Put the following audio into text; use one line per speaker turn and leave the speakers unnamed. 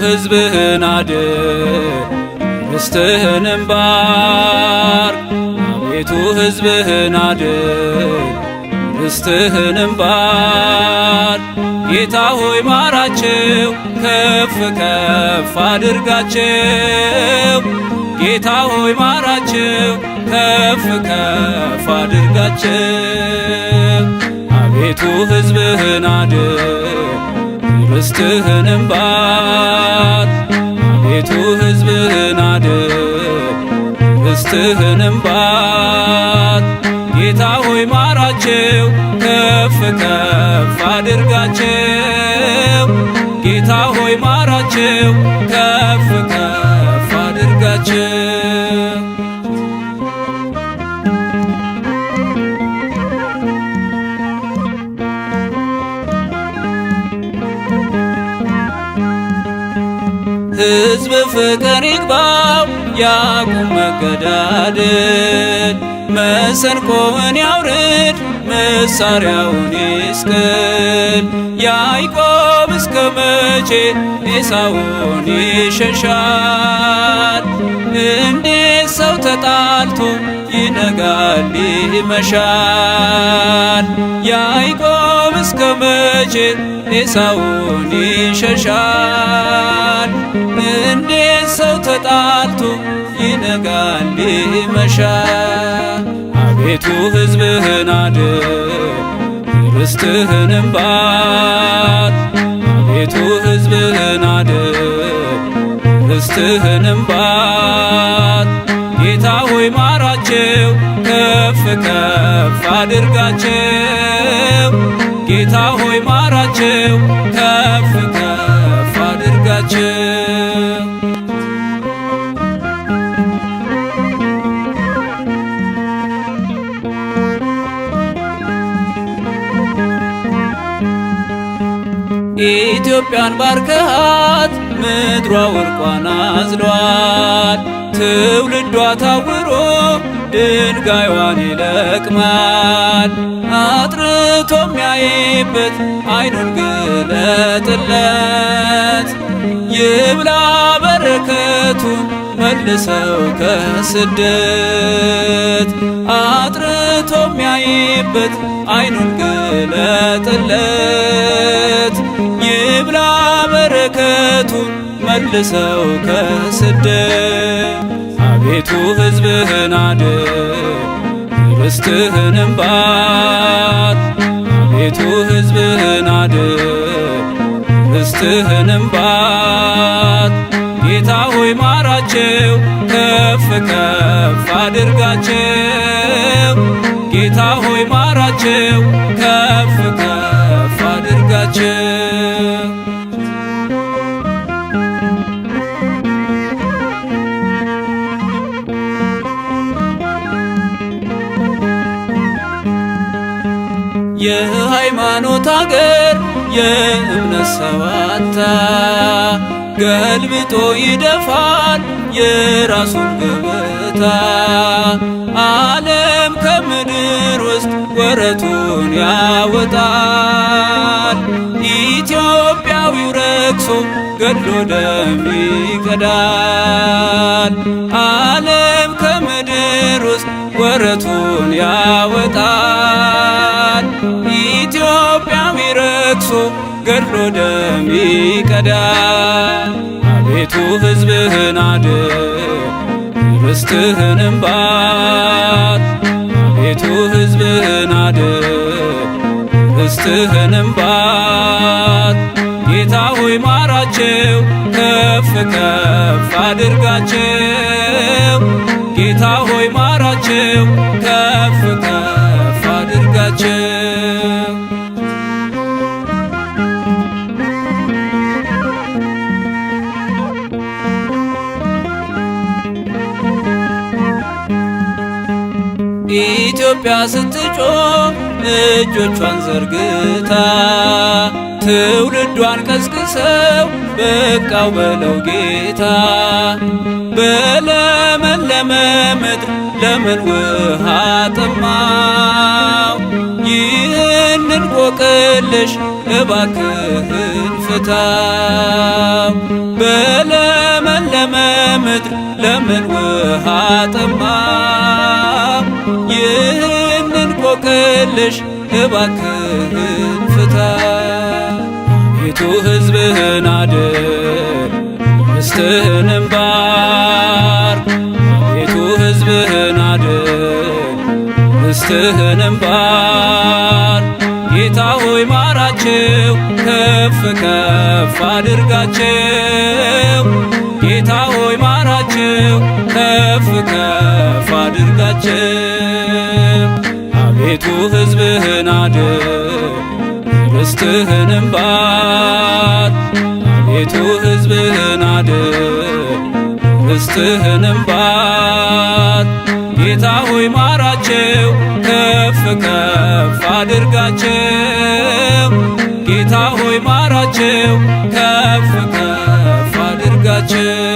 ሕዝብህን አድን ርስትህንም ባርክ። አቤቱ ሕዝብህን አድን ርስትህንም ባርክ። ጌታ ሆይ ማራቸው ከፍ ከፍ አድርጋቸው። ጌታ ሆይ ማራቸው ከፍ ከፍ አድርጋቸው። አቤቱ ሕዝብህን አድን ርስትህንም ባርክ። አቤቱ ሕዝብህን አድን ርስትህንም ባርክ። ጌታ ሆይ ማራቸው ከፍ ከፍ አድርጋቸው። ጌታ ሆይ ማራቸው ከፍ ከፍ አድርጋቸው። ሕዝብ ፍቅር ይግባው ያቁም መገዳደል። መሰንቆውን ያውርድ መሳሪያውን ይስቀል። ያዕቆብ እስከ መቼ ኤሳውን ይሸሻል? እንዴት ሰው ተጣልቶ ይነጋል ይመሻል? ያዕቆብ እስከ መቼ ኤሳውን ይሸሻል? እንዴት ሰው ተጣልቶ ይነጋል ይመሻል? አቤቱ ሕዝብህን አድን ርስትህንም ባርክ። አቤቱ ሕዝብህን አድን ርስትህንም ባርክ። ጌታ ሆይ ማራቸው ከፍ ከፍ አድርጋቸው። ጌታ ሆይ ማራቸው ከፍ ከፍ አድርጋቸው። ኢትዮጵያን ባርከሃት ምድሯ ወርቋን አዝሏል። ትውልዷ ታውሮ ድንጋይዋን ይለቅማል። አጥርቶ የሚያይበት ዓይኑን ግለጥለት። ይብላ በረከቱን መልሰው ከስደት። አጥርቶ የሚያይበት ዓይኑን ግለጥለት። ይብላ በረከቱን መልሰው ከስደት። አቤቱ ሕዝብህን አድን ርስትህንም ባርክ። አቤቱ ሕዝብህን አድን ርስትህንም ባርክ። ጌታ ሆይ ማራቸው ከፍ ከፍ አድርጋቸው። ጌታ ሆይ ማራቸው ከፍ ከፍ አድርጋቸው። የሃይማኖት አገር የእምነት ሰዋታ ገልብጦ ይደፋል የራሱን ገበታ። ዓለም ከምድር ውስጥ ወረቱን ያወጣል። ኢትዮጵያዊው ረክሶ ገድሎ ደም ይቀዳል። ዓለም ከምድር ውስጥ ወረቱን ያወጣል። ኢትዮጵያዊ ረክሶ ገድሎ ደም ይቀዳል። አቤቱ ሕዝብህን አድን ርስትህንም ባርክ። አቤቱ ሕዝብህን አድን ርስትህንም ባርክ። ጌታ ሆይ ማራቸው ከፍ ከፍ አድርጋቸው። ጌታ ሆይ ማራቸው ከፍ ከፍ አድርጋቸው። ኢትዮጵያ ስትጮህ እጆቿን ዘርግታ ትውልዷን ቀስቅሰው በቃው በለው ጌታ። በለመለመ ምድር ለምን ውሃ ጠማው? ይህን እንቆቅልሽ እባክህን ፍታው። በለመለመ ምድር ለምን ውሃ ጠማ? ይህን እንቆቅልሽ እባክህን ፍታው። አቤቱ ሕዝብህን አድን ርስትህንም ባርክ። አቤቱ ሕዝብህን አድን ርስትህንም ባርክ። ጌታ ሆይ ማራቸው ከፍ ከፍ አድርጋቸው። ጌታ ሆይ ማራቸው ከፍ ከፍ አድርጋቸው። አቤቱ ሕዝብህን አድን ርስትህንም ባርክ። አቤቱ ሕዝብህን አድን ርስትህንም ባርክ። ጌታ ሆይ ማራቸው ከፍ ከፍ አድርጋቸው። ጌታ ሆይ ማራቸው ከፍ ከፍ አድርጋቸው።